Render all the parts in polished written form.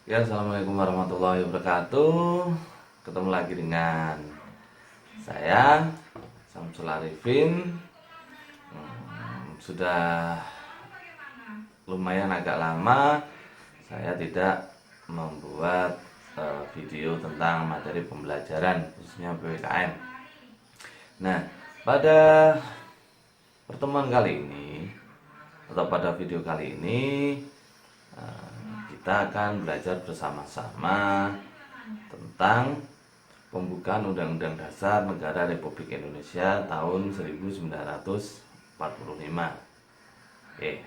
Ya, assalamualaikum warahmatullahi wabarakatuh. Ketemu lagi dengan saya, Samsul Arifin. Sudah lumayan agak lama saya tidak membuat video tentang materi pembelajaran, khususnya PPKN. Nah, pada pertemuan kali ini atau pada video kali ini kita akan belajar bersama-sama tentang pembukaan Undang-Undang Dasar Negara Republik Indonesia tahun 1945. Oke.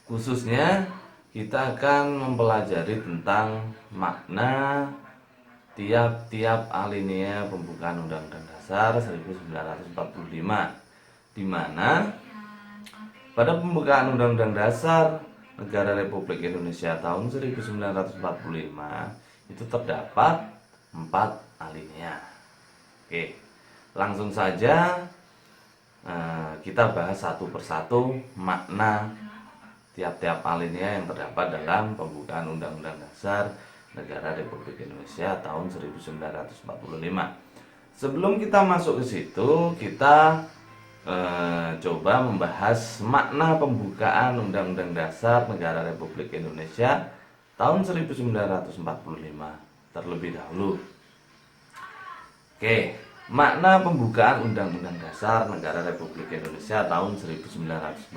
Khususnya kita akan mempelajari tentang makna tiap-tiap alinea pembukaan Undang-Undang Dasar 1945, di mana pada pembukaan Undang-Undang Dasar Negara Republik Indonesia tahun 1945 itu terdapat 4 alinea. Oke, langsung saja kita bahas satu persatu makna tiap-tiap alinea yang terdapat dalam pembukaan Undang-Undang Dasar Negara Republik Indonesia tahun 1945. Sebelum kita masuk ke situ, kita coba membahas makna pembukaan Undang-Undang Dasar Negara Republik Indonesia tahun 1945 terlebih dahulu. Oke, makna pembukaan Undang-Undang Dasar Negara Republik Indonesia tahun 1945.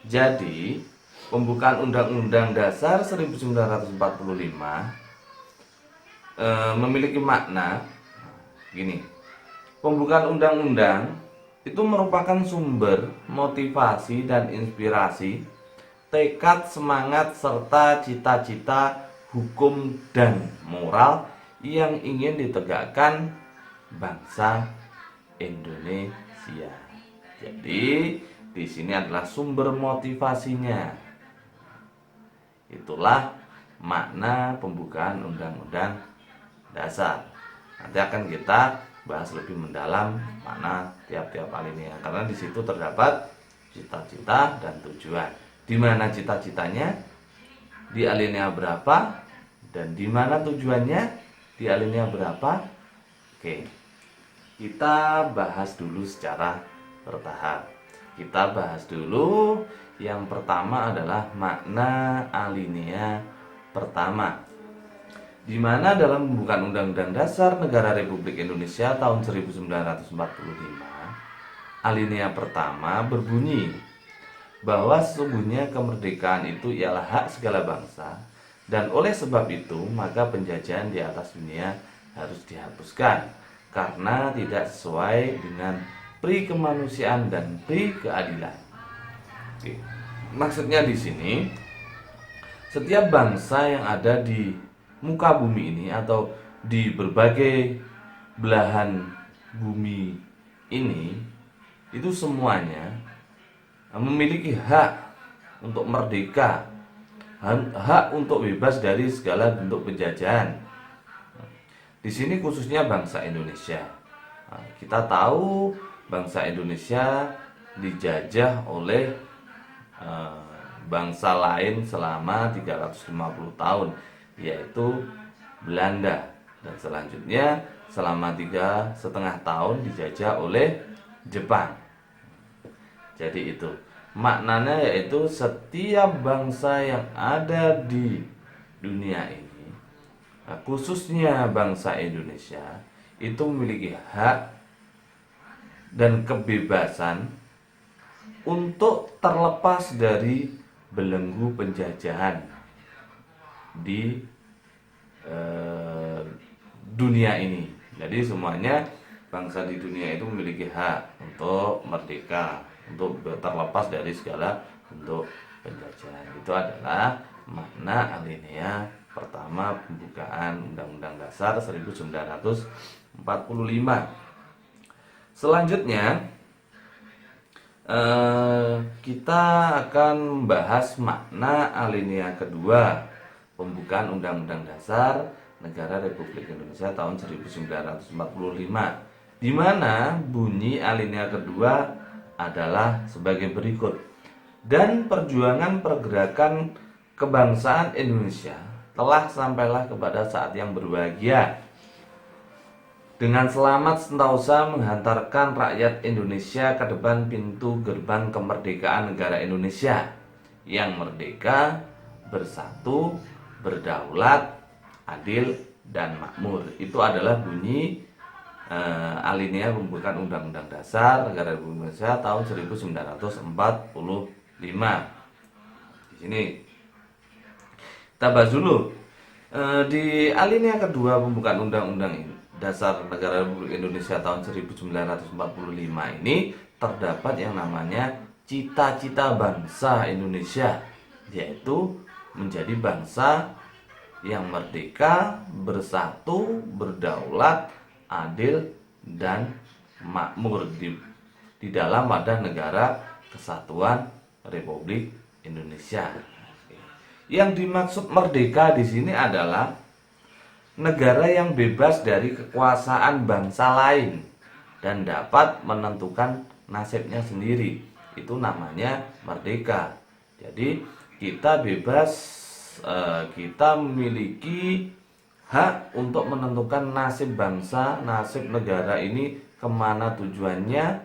Jadi, pembukaan Undang-Undang Dasar 1945 memiliki makna gini. Pembukaan undang-undang itu merupakan sumber motivasi dan inspirasi, tekad, semangat, serta cita-cita hukum dan moral yang ingin ditegakkan bangsa Indonesia. Jadi, di sini adalah sumber motivasinya. Itulah makna pembukaan Undang-Undang Dasar. Nanti akan kita bahas lebih mendalam mana tiap-tiap alinea, karena di situ terdapat cita-cita dan tujuan. Di mana cita-citanya, di alinea berapa, dan di mana tujuannya, di alinea berapa. Oke, kita bahas dulu secara bertahap. Kita bahas dulu yang pertama adalah makna alinea pertama, di mana dalam pembukaan Undang-Undang Dasar Negara Republik Indonesia tahun 1945, alinea pertama berbunyi bahwa sesungguhnya kemerdekaan itu ialah hak segala bangsa, dan oleh sebab itu maka penjajahan di atas dunia harus dihapuskan karena tidak sesuai dengan pri kemanusiaan dan pri keadilan. Oke. Maksudnya di sini, setiap bangsa yang ada di muka bumi ini atau di berbagai belahan bumi ini, itu semuanya memiliki hak untuk merdeka, hak untuk bebas dari segala bentuk penjajahan. Di sini khususnya bangsa Indonesia. Kita tahu bangsa Indonesia dijajah oleh bangsa lain selama 350 tahun, yaitu Belanda, dan selanjutnya selama 3,5 tahun dijajah oleh Jepang. Jadi itu maknanya, yaitu setiap bangsa yang ada di dunia ini, khususnya bangsa Indonesia, itu memiliki hak dan kebebasan untuk terlepas dari belenggu penjajahan di dunia ini. Jadi semuanya bangsa di dunia itu memiliki hak untuk merdeka, untuk terlepas dari segala bentuk penjajahan. Itu adalah makna alinea pertama pembukaan Undang-Undang Dasar 1945. Selanjutnya kita akan membahas makna alinea kedua pembukaan Undang-Undang Dasar Negara Republik Indonesia tahun 1945, di mana bunyi alinea kedua adalah sebagai berikut. Dan perjuangan pergerakan kebangsaan Indonesia telah sampailah kepada saat yang berbahagia, dengan selamat sentosa menghantarkan rakyat Indonesia ke depan pintu gerbang kemerdekaan negara Indonesia yang merdeka, bersatu, berdaulat, adil, dan makmur. Itu adalah bunyi alinea pembukaan Undang-Undang Dasar Negara Republik Indonesia tahun 1945. Di sini kita bahas dulu di alinea kedua pembukaan Undang-Undang Dasar Negara Republik Indonesia tahun 1945 ini terdapat yang namanya cita-cita bangsa Indonesia, yaitu menjadi bangsa yang merdeka, bersatu, berdaulat, adil, dan makmur di dalam wadah negara kesatuan Republik Indonesia. Yang dimaksud merdeka di sini adalah negara yang bebas dari kekuasaan bangsa lain dan dapat menentukan nasibnya sendiri. Itu namanya merdeka. Jadi kita bebas, kita memiliki hak untuk menentukan nasib bangsa, nasib negara ini kemana tujuannya,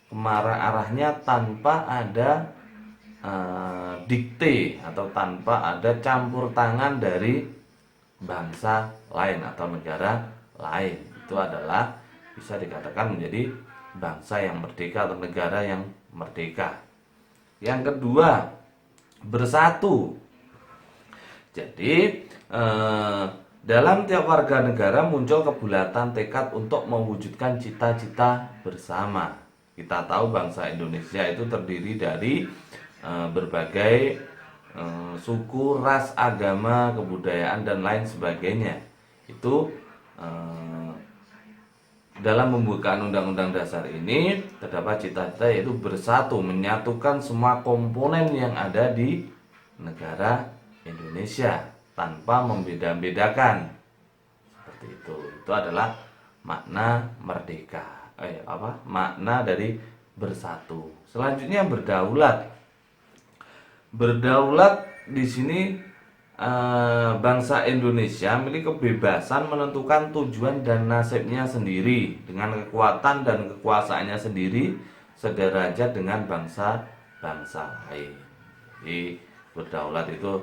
kemana arahnya, tanpa ada dikte atau tanpa ada campur tangan dari bangsa lain atau negara lain. Itu adalah bisa dikatakan menjadi bangsa yang merdeka atau negara yang merdeka. Yang kedua, bersatu. Jadi dalam tiap warga negara muncul kebulatan tekad untuk mewujudkan cita-cita bersama. Kita tahu bangsa Indonesia itu terdiri dari berbagai suku, ras, agama, kebudayaan, dan lain sebagainya. Itu dalam pembukaan Undang-Undang Dasar ini terdapat cita-cita yaitu bersatu, menyatukan semua komponen yang ada di negara Indonesia tanpa membeda-bedakan. Seperti itu. Itu adalah makna merdeka. Makna dari bersatu. Selanjutnya berdaulat. Berdaulat di sini bangsa Indonesia memiliki kebebasan menentukan tujuan dan nasibnya sendiri dengan kekuatan dan kekuasaannya sendiri sederajat dengan bangsa-bangsa lain. Jadi berdaulat itu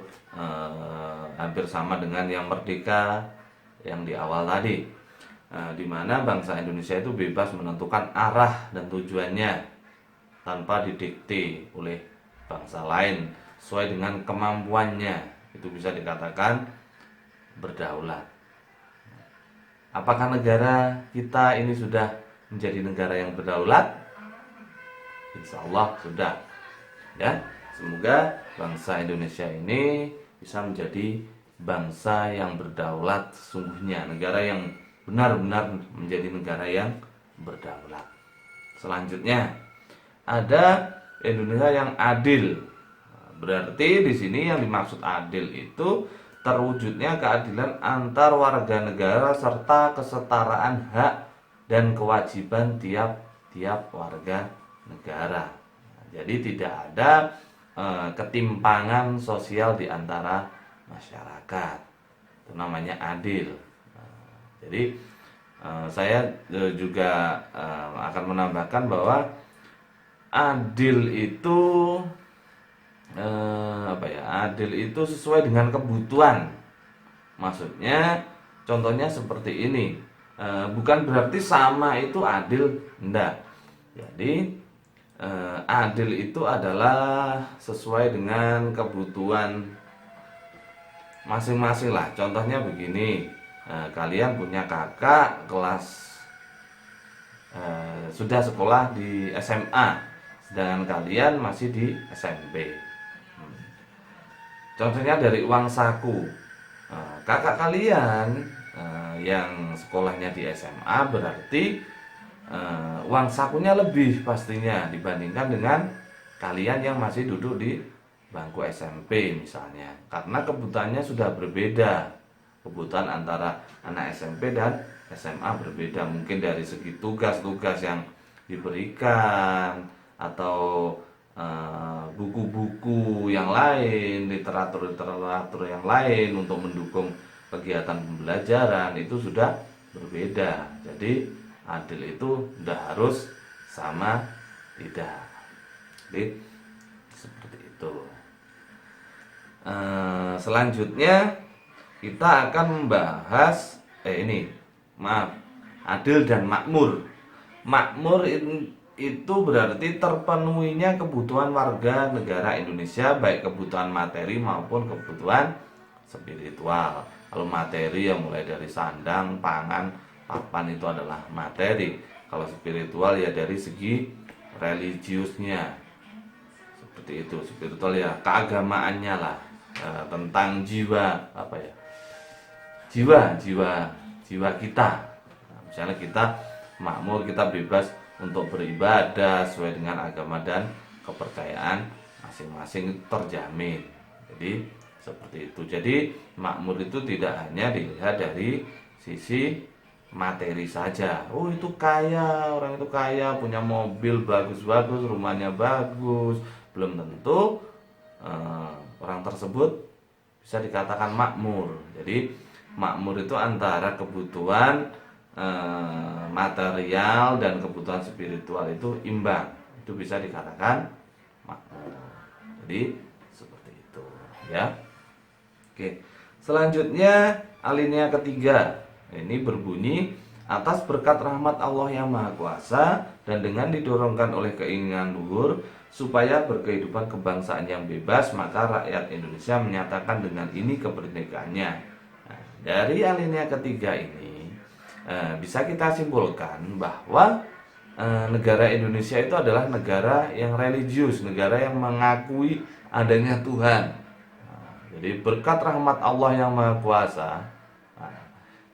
hampir sama dengan yang merdeka yang di awal tadi, di mana bangsa Indonesia itu bebas menentukan arah dan tujuannya tanpa didikte oleh bangsa lain sesuai dengan kemampuannya. Itu bisa dikatakan berdaulat. Apakah negara kita ini sudah menjadi negara yang berdaulat? Insya Allah sudah. Ya, semoga bangsa Indonesia ini bisa menjadi bangsa yang berdaulat sesungguhnya, negara yang benar-benar menjadi negara yang berdaulat. Selanjutnya ada Indonesia yang adil. Berarti di sini yang dimaksud adil itu terwujudnya keadilan antar warga negara serta kesetaraan hak dan kewajiban tiap-tiap warga negara. Jadi tidak ada ketimpangan sosial di antara masyarakat. Itu namanya adil. Jadi saya juga akan menambahkan bahwa adil itu adil itu sesuai dengan kebutuhan. Maksudnya contohnya seperti ini, bukan berarti sama itu adil, enggak. Jadi adil itu adalah sesuai dengan kebutuhan masing-masing lah. Contohnya begini, kalian punya kakak kelas sudah sekolah di SMA, sedangkan kalian masih di SMP. Contohnya dari uang saku, kakak kalian yang sekolahnya di SMA berarti uang sakunya lebih pastinya dibandingkan dengan kalian yang masih duduk di bangku SMP misalnya, karena kebutuhannya sudah berbeda. Kebutuhan antara anak SMP dan SMA berbeda, mungkin dari segi tugas-tugas yang diberikan atau buku-buku yang lain, literatur yang lain untuk mendukung kegiatan pembelajaran itu sudah berbeda. Jadi adil itu tidak harus sama, tidak. Jadi seperti itu. Selanjutnya kita akan membahas adil dan makmur. Makmur itu berarti terpenuhinya kebutuhan warga negara Indonesia, baik kebutuhan materi maupun kebutuhan spiritual. Kalau materi yang mulai dari sandang, pangan, papan itu adalah materi. Kalau spiritual ya dari segi religiusnya. Seperti itu, spiritual ya keagamaannya lah, tentang jiwa jiwa kita. Nah, misalnya kita makmur, kita bebas untuk beribadah sesuai dengan agama dan kepercayaan masing-masing terjamin. Jadi seperti itu. Jadi makmur itu tidak hanya dilihat dari sisi materi saja. Oh itu kaya, orang itu kaya, punya mobil bagus-bagus, rumahnya bagus. Belum tentu orang tersebut bisa dikatakan makmur. Jadi makmur itu antara kebutuhan material dan kebutuhan spiritual itu imbang, itu bisa dikatakan makmur. Jadi seperti itu ya. Oke, selanjutnya alinea ketiga ini berbunyi, atas berkat rahmat Allah yang Maha Kuasa dan dengan didorongkan oleh keinginan luhur supaya berkehidupan kebangsaan yang bebas, maka rakyat Indonesia menyatakan dengan ini kemerdekaannya. Nah, dari alinea ketiga ini bisa kita simpulkan bahwa negara Indonesia itu adalah negara yang religius, negara yang mengakui adanya Tuhan. Nah, jadi berkat rahmat Allah yang Maha Kuasa,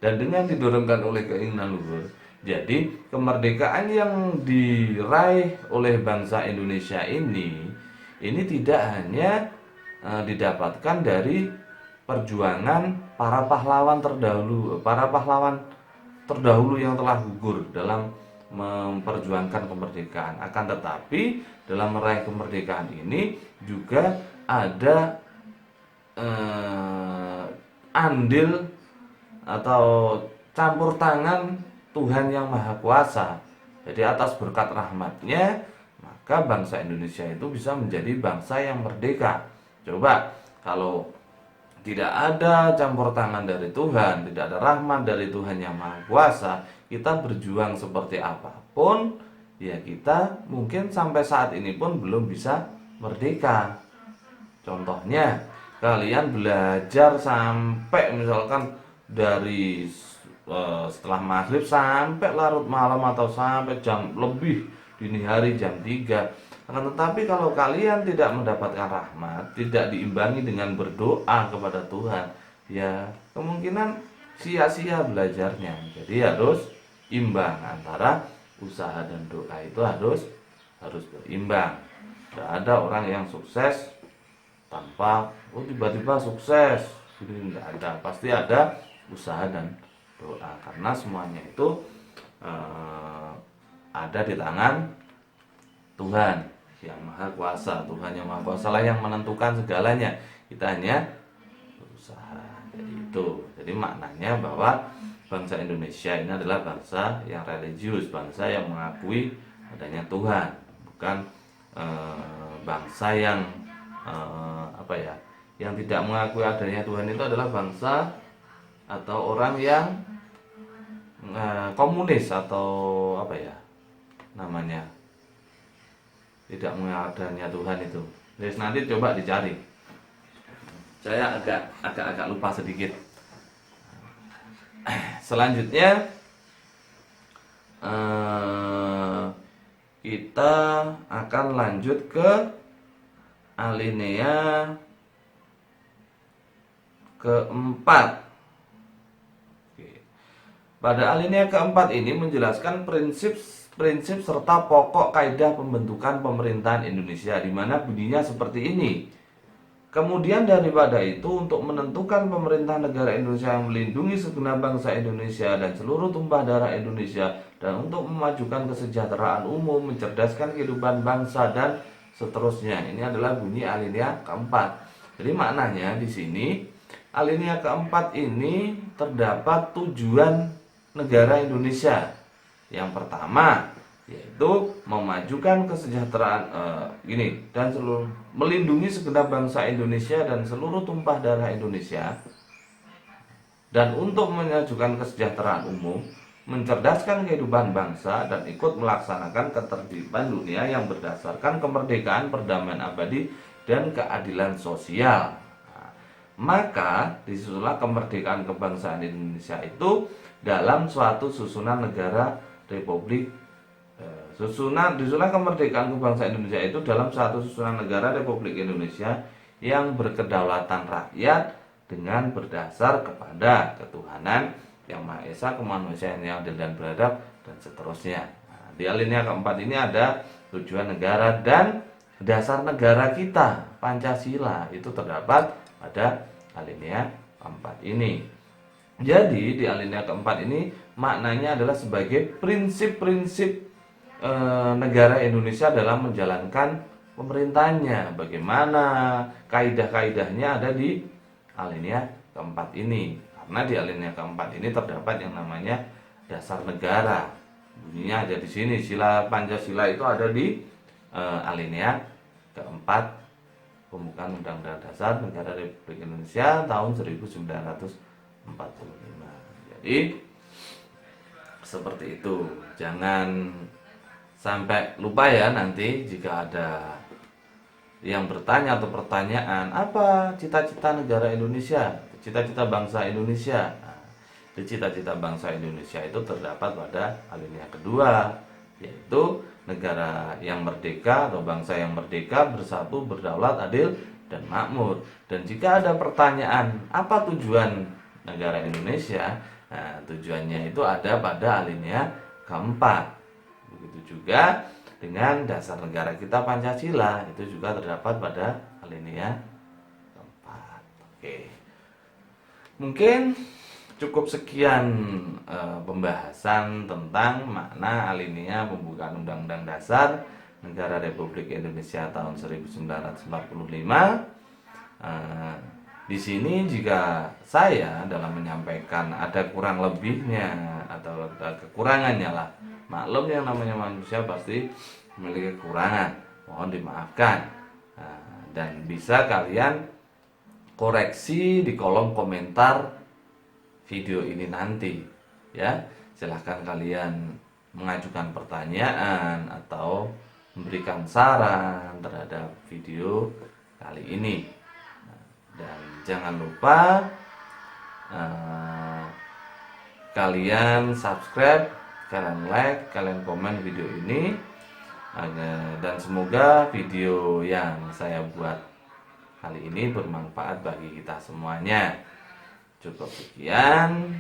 dan dengan didorongkan oleh keinginan luhur, jadi kemerdekaan yang diraih oleh bangsa Indonesia ini tidak hanya didapatkan dari perjuangan para pahlawan terdahulu yang telah gugur dalam memperjuangkan kemerdekaan. Akan tetapi dalam meraih kemerdekaan ini juga ada andil atau campur tangan Tuhan yang Maha Kuasa. Jadi atas berkat rahmatnya, maka bangsa Indonesia itu bisa menjadi bangsa yang merdeka. Coba kalau tidak ada campur tangan dari Tuhan, tidak ada rahmat dari Tuhan yang Maha Kuasa, kita berjuang seperti apapun, ya kita mungkin sampai saat ini pun belum bisa merdeka. Contohnya, kalian belajar sampai misalkan dari setelah maghrib sampai larut malam atau sampai jam lebih dini hari jam 3. Akan tetapi kalau kalian tidak mendapatkan rahmat, tidak diimbangi dengan berdoa kepada Tuhan, ya kemungkinan sia-sia belajarnya. Jadi harus imbang antara usaha dan doa, itu harus berimbang. Tidak ada orang yang sukses tanpa tiba-tiba sukses. Jadi tidak ada, pasti ada usaha dan doa, karena semuanya itu ada di tangan Tuhan yang Maha Kuasa. Tuhan yang Maha Kuasa lah yang menentukan segalanya, kita hanya berusaha. Jadi itu, jadi maknanya bahwa bangsa Indonesia ini adalah bangsa yang religius, bangsa yang mengakui adanya Tuhan, bukan bangsa yang yang tidak mengakui adanya Tuhan. Itu adalah bangsa atau orang yang komunis atau tidak mengadanya Tuhan itu. Jadi nanti coba dicari. Saya agak lupa sedikit. Selanjutnya kita akan lanjut ke alinea keempat. Pada alinea keempat ini menjelaskan prinsip serta pokok kaidah pembentukan pemerintahan Indonesia, di mana bunyinya seperti ini. Kemudian daripada itu, untuk menentukan pemerintahan negara Indonesia yang melindungi segenap bangsa Indonesia dan seluruh tumpah darah Indonesia, dan untuk memajukan kesejahteraan umum, mencerdaskan kehidupan bangsa dan seterusnya. Ini adalah bunyi alinea keempat. Jadi maknanya di sini alinea keempat ini terdapat tujuan negara Indonesia. Yang pertama yaitu memajukan kesejahteraan dan melindungi segenap bangsa Indonesia dan seluruh tumpah darah Indonesia, dan untuk memajukan kesejahteraan umum, mencerdaskan kehidupan bangsa, dan ikut melaksanakan ketertiban dunia yang berdasarkan kemerdekaan, perdamaian abadi, dan keadilan sosial. Nah, maka disusunlah kemerdekaan kebangsaan Indonesia itu dalam suatu susunan negara Republik disusunlah kemerdekaan kebangsaan Indonesia itu dalam suatu susunan negara Republik Indonesia yang berkedaulatan rakyat dengan berdasar kepada ketuhanan yang Maha Esa, kemanusiaan yang adil dan beradab, dan seterusnya. Nah, di alinea keempat ini ada tujuan negara dan dasar negara kita, Pancasila, itu terdapat pada alinea keempat ini. Jadi di alinea keempat ini maknanya adalah sebagai prinsip-prinsip negara Indonesia dalam menjalankan pemerintahnya. Bagaimana kaidah-kaidahnya ada di alinea keempat ini. Karena di alinea keempat ini terdapat yang namanya dasar negara. Bunyinya ada di sini. Sila Pancasila itu ada di alinea keempat pembukaan Undang-Undang Dasar Negara Republik Indonesia tahun 1945. Jadi seperti itu. Jangan sampai lupa ya, nanti jika ada yang bertanya atau pertanyaan, apa cita-cita negara Indonesia, cita-cita bangsa Indonesia. Nah, cita-cita bangsa Indonesia itu terdapat pada alinea kedua, yaitu negara yang merdeka atau bangsa yang merdeka, bersatu, berdaulat, adil, dan makmur. Dan jika ada pertanyaan, apa tujuan negara Indonesia? Nah, tujuannya itu ada pada alinea keempat. Begitu juga dengan dasar negara kita Pancasila, itu juga terdapat pada alinea keempat. Oke, mungkin cukup sekian pembahasan tentang makna alinea pembukaan Undang-Undang Dasar Negara Republik Indonesia tahun 1945. Di sini jika saya dalam menyampaikan ada kurang lebihnya atau ada kekurangannya lah, maklum yang namanya manusia pasti memiliki kekurangan, mohon dimaafkan. Dan bisa kalian koreksi di kolom komentar video ini nanti ya. Silahkan kalian mengajukan pertanyaan atau memberikan saran terhadap video kali ini. Dan jangan lupa kalian subscribe, kalian like, kalian komen video ini, dan semoga video yang saya buat kali ini bermanfaat bagi kita semuanya. Cukup sekian,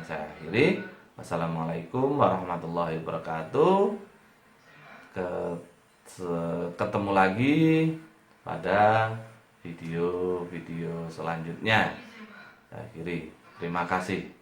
saya akhiri. Wassalamualaikum warahmatullahi wabarakatuh. Ketemu lagi pada video-video selanjutnya. Saya akhiri. Terima kasih.